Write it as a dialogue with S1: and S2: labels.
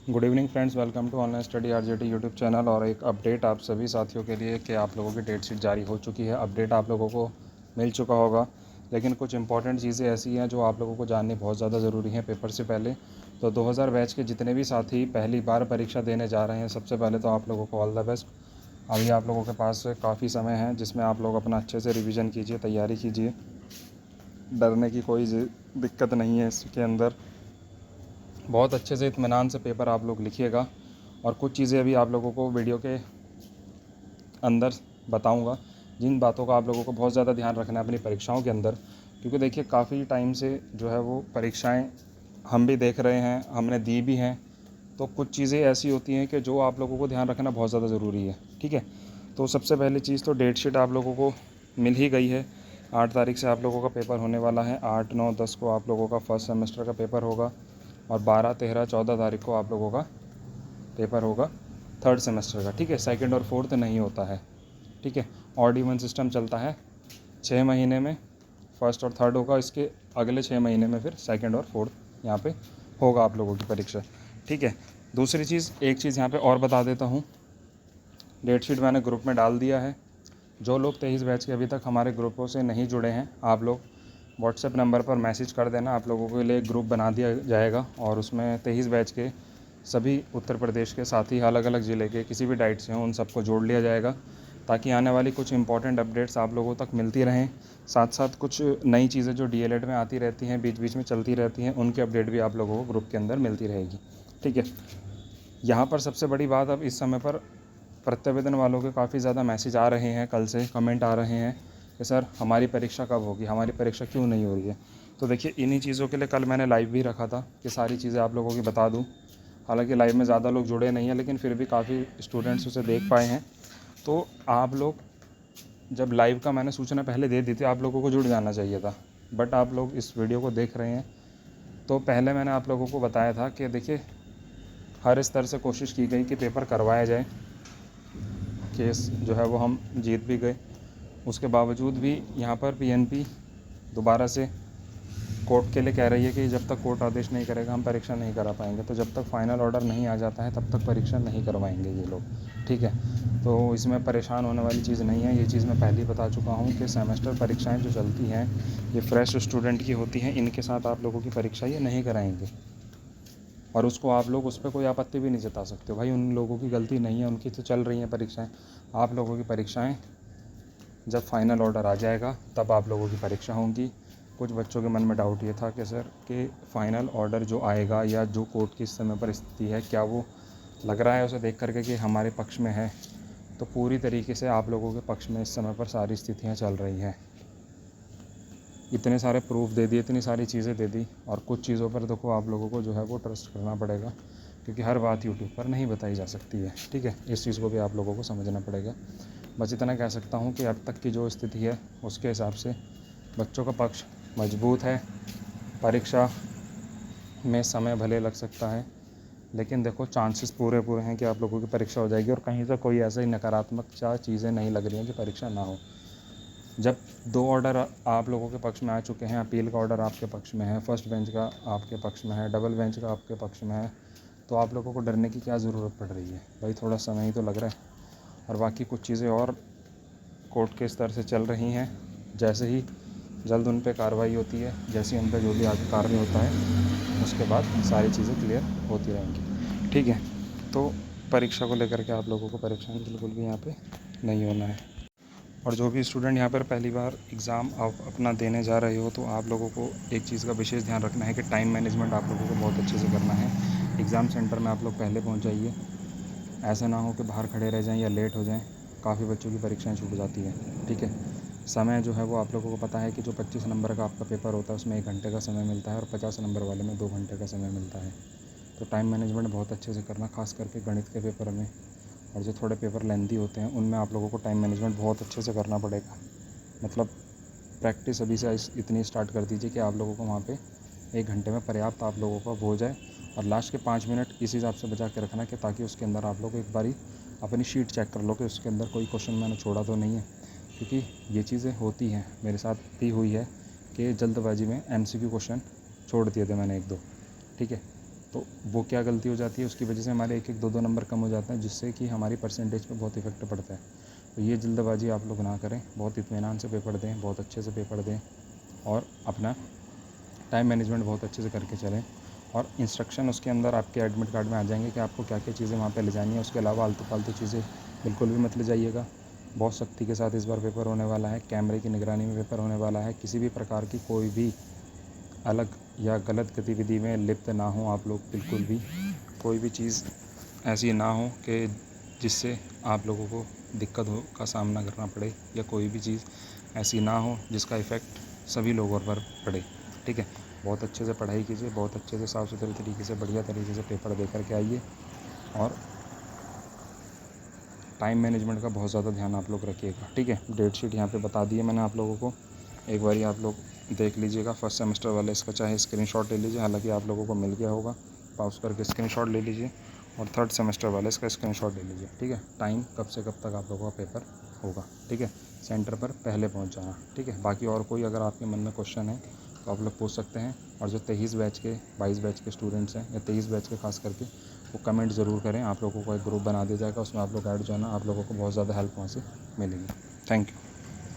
S1: Good evening friends, welcome to online study RJT YouTube channel. और एक update आप सभी साथियों के लिए कि आप लोगों की डेट शीट जारी हो चुकी है। अपडेट आप लोगों को मिल चुका होगा, लेकिन कुछ इंपॉर्टेंट चीज़ें ऐसी हैं जो आप लोगों को जाननी बहुत ज़्यादा ज़रूरी हैं पेपर से पहले। तो 2000 बैच के जितने भी साथी पहली बार परीक्षा देने जा रहे हैं, सबसे पहले तो आप लोगों को ऑल द बेस्ट। अभी आप लोगों के पास काफ़ी समय है जिसमें आप लोग अपना अच्छे से रिविज़न कीजिए, तैयारी कीजिए। डरने की कोई दिक्कत नहीं है इसके अंदर। बहुत अच्छे से इत्मीनान से पेपर आप लोग लिखिएगा। और कुछ चीज़ें अभी आप लोगों को वीडियो के अंदर बताऊंगा, जिन बातों का आप लोगों को बहुत ज़्यादा ध्यान रखना है अपनी परीक्षाओं के अंदर। क्योंकि देखिए, काफ़ी टाइम से जो है वो परीक्षाएं हम भी देख रहे हैं, हमने दी भी हैं। तो कुछ चीज़ें ऐसी होती हैं कि जो आप लोगों को ध्यान रखना बहुत ज़्यादा ज़रूरी है। ठीक है, तो सबसे पहली चीज़ तो डेट शीट आप लोगों को मिल ही गई है। 8 तारीख से आप लोगों का पेपर होने वाला है। 8, 9, 10 को आप लोगों का फर्स्ट सेमेस्टर का पेपर होगा और 12, 13, 14 तारीख को आप लोगों का पेपर होगा थर्ड सेमेस्टर का। ठीक है, सेकंड और फोर्थ नहीं होता है। ठीक है, ऑड इवन सिस्टम चलता है। 6 महीने में फर्स्ट और थर्ड होगा, इसके अगले 6 महीने में फिर सेकंड और फोर्थ यहाँ पे होगा आप लोगों की परीक्षा। ठीक है, दूसरी चीज़, एक चीज़ यहाँ पे और बता देता हूँ। डेट शीट मैंने ग्रुप में डाल दिया है। जो लोग 23 बैच के अभी तक हमारे ग्रुपों से नहीं जुड़े हैं, आप लोग व्हाट्सएप नंबर पर मैसेज कर देना। आप लोगों के लिए एक ग्रुप बना दिया जाएगा और उसमें 23 बैच के सभी उत्तर प्रदेश के साथी, अलग अलग ज़िले के किसी भी डाइट से हों, उन सबको जोड़ लिया जाएगा, ताकि आने वाली कुछ इंपॉर्टेंट अपडेट्स आप लोगों तक मिलती रहें। साथ साथ कुछ नई चीज़ें जो डीएलएड में आती रहती हैं, बीच बीच में चलती रहती हैं, उनकी अपडेट भी आप लोगों को ग्रुप के अंदर मिलती रहेगी। ठीक है, यहाँ पर सबसे बड़ी बात, अब इस समय पर प्रत्यावेदन वालों के काफ़ी ज़्यादा मैसेज आ रहे हैं, कल से कमेंट आ रहे हैं कि सर हमारी परीक्षा कब होगी, हमारी परीक्षा क्यों नहीं हो रही है। तो देखिए, इन्हीं चीज़ों के लिए कल मैंने लाइव भी रखा था कि सारी चीज़ें आप लोगों की बता दूं। हालांकि लाइव में ज़्यादा लोग जुड़े नहीं हैं, लेकिन फिर भी काफ़ी स्टूडेंट्स उसे देख पाए हैं। तो आप लोग, जब लाइव का मैंने सूचना पहले दे दी थी, आप लोगों को जुड़ जाना चाहिए था, बट आप लोग इस वीडियो को देख रहे हैं। तो पहले मैंने आप लोगों को बताया था कि देखिए, हर स्तर से कोशिश की गई कि पेपर करवाया जाए। केस जो है वो हम जीत भी गए। उसके बावजूद भी यहाँ पर पीएनपी दोबारा से कोर्ट के लिए कह रही है कि जब तक कोर्ट आदेश नहीं करेगा हम परीक्षा नहीं करा पाएंगे। तो जब तक फाइनल ऑर्डर नहीं आ जाता है तब तक परीक्षा नहीं करवाएंगे ये लोग। ठीक है, तो इसमें परेशान होने वाली चीज़ नहीं है। ये चीज़ मैं पहले ही बता चुका हूँ कि सेमेस्टर परीक्षाएं जो चलती हैं ये फ्रेश स्टूडेंट की होती हैं। इनके साथ आप लोगों की परीक्षा ये नहीं कराएंगे, और उसको आप लोग उस पर कोई आपत्ति भी नहीं जता सकते। भाई, उन लोगों की गलती नहीं है, उनकी तो चल रही हैं परीक्षाएं। आप लोगों की परीक्षाएं जब फाइनल ऑर्डर आ जाएगा तब आप लोगों की परीक्षा होंगी। कुछ बच्चों के मन में डाउट ये था कि सर कि फ़ाइनल ऑर्डर जो आएगा या जो कोर्ट की इस समय पर स्थिति है, क्या वो लग रहा है उसे देख करके कि हमारे पक्ष में है। तो पूरी तरीके से आप लोगों के पक्ष में इस समय पर सारी स्थितियाँ चल रही हैं। इतने सारे प्रूफ दे दिए, इतनी सारी चीज़ें दे दी, और कुछ चीज़ों पर देखो आप लोगों को जो है वो ट्रस्ट करना पड़ेगा, क्योंकि हर बात यूट्यूब पर नहीं बताई जा सकती है। ठीक है, इस चीज़ को भी आप लोगों को समझना पड़ेगा। बस इतना कह सकता हूँ कि अब तक की जो स्थिति है उसके हिसाब से बच्चों का पक्ष मजबूत है। परीक्षा में समय भले लग सकता है, लेकिन देखो चांसेस पूरे पूरे हैं कि आप लोगों की परीक्षा हो जाएगी। और कहीं से कोई ऐसा ही नकारात्मक चीज़ें नहीं लग रही हैं कि परीक्षा ना हो। जब 2 ऑर्डर आप लोगों के पक्ष में आ चुके हैं, अपील का ऑर्डर आपके पक्ष में है, फर्स्ट बेंच का आपके पक्ष में है, डबल बेंच का आपके पक्ष में है, तो आप लोगों को डरने की क्या ज़रूरत पड़ रही है। भाई, थोड़ा समय ही तो लग रहा है। और बाकी कुछ चीज़ें और कोर्ट के स्तर से चल रही हैं। जैसे ही जल्द उन पे कार्रवाई होती है, जैसे उन पे जो भी आगे कार्य होता है, उसके बाद सारी चीज़ें क्लियर होती रहेंगी। ठीक है, तो परीक्षा को लेकर के आप लोगों को परेशान बिल्कुल भी यहाँ पे नहीं होना है। और जो भी स्टूडेंट यहाँ पर पहली बार एग्ज़ाम आप अपना देने जा रहे हो, तो आप लोगों को एक चीज़ का विशेष ध्यान रखना है कि टाइम मैनेजमेंट आप लोगों को बहुत अच्छे से करना है। एग्ज़ाम सेंटर में आप लोग पहले पहुँच जाइए। ऐसा ना हो कि बाहर खड़े रह जाएं या लेट हो जाएं। काफ़ी बच्चों की परीक्षाएं छूट जाती हैं। ठीक है, समय जो है वो आप लोगों को पता है कि जो 25 नंबर का आपका पेपर होता है उसमें 1 घंटे का समय मिलता है, और 50 नंबर वाले में 2 घंटे का समय मिलता है। तो टाइम मैनेजमेंट बहुत अच्छे से करना, खास करके गणित के पेपर में। और जो थोड़े पेपर लेंथी होते हैं उनमें आप लोगों को टाइम मैनेजमेंट बहुत अच्छे से करना पड़ेगा। मतलब प्रैक्टिस अभी से इतनी स्टार्ट कर दीजिए कि आप लोगों को वहाँ पे 1 घंटे में पर्याप्त आप लोगों का हो जाए। और लास्ट के 5 मिनट इस हिसाब से बचा के रखना कि ताकि उसके अंदर आप लोग एक बारी अपनी शीट चेक कर लो कि उसके अंदर कोई क्वेश्चन मैंने छोड़ा तो नहीं है। क्योंकि ये चीज़ें होती हैं, मेरे साथ भी हुई है कि जल्दबाजी में MCQ क्वेश्चन छोड़ दिए थे मैंने 1-2। ठीक है, तो वो क्या गलती हो जाती है, उसकी वजह से हमारे 1-1 2-2 नंबर कम हो जाते हैं, जिससे कि हमारी परसेंटेज पे बहुत इफ़ेक्ट पड़ता है। तो ये जल्दबाजी आप लोग ना करें, बहुत इत्मीनान से पेपर दें, बहुत अच्छे से पेपर दें और अपना टाइम मैनेजमेंट बहुत अच्छे से करके चलें। और इंस्ट्रक्शन उसके अंदर आपके एडमिट कार्ड में आ जाएंगे कि आपको क्या क्या चीज़ें वहाँ पे ले जानी है। उसके अलावा आलतू फालतू चीज़ें बिल्कुल भी मत ले जाइएगा। बहुत सख्ती के साथ इस बार पेपर होने वाला है, कैमरे की निगरानी में पेपर होने वाला है। किसी भी प्रकार की कोई भी अलग या गलत गतिविधि में लिप्त ना हो आप लोग, बिल्कुल भी कोई भी चीज़ ऐसी ना हो कि जिससे आप लोगों को दिक्कत हो का सामना करना पड़े, या कोई भी चीज़ ऐसी ना हो जिसका इफ़ेक्ट सभी लोगों पर पड़े। ठीक है, बहुत अच्छे से पढ़ाई कीजिए, बहुत अच्छे से साफ़ सुथरे तरीके से बढ़िया तरीके से पेपर दे करके आइए। और टाइम मैनेजमेंट का बहुत ज़्यादा ध्यान आप लोग रखिएगा। ठीक है, डेट शीट यहाँ पे बता दी है मैंने आप लोगों को, एक बारी आप लोग देख लीजिएगा। फर्स्ट सेमेस्टर वाले इसका चाहे स्क्रीनशॉट ले लीजिए, हालांकि आप लोगों को मिल गया होगा, पॉज करके स्क्रीनशॉट ले लीजिए। और थर्ड सेमेस्टर वाले इसका स्क्रीनशॉट ले लीजिए। ठीक है, टाइम कब से कब तक आप लोगों का पेपर होगा। ठीक है, सेंटर पर पहले पहुँच जाना। ठीक है, बाकी और कोई अगर आपके मन में क्वेश्चन है तो आप लोग पूछ सकते हैं। और जो 23 बैच के 22 बैच के स्टूडेंट्स हैं, या 23 बैच के खास करके, वो कमेंट ज़रूर करें। आप लोगों को एक ग्रुप बना दिया जाएगा, उसमें आप लोग ऐड जो है ना, आप लोगों को बहुत ज़्यादा हेल्प वहाँ से मिलेगी। Thank you.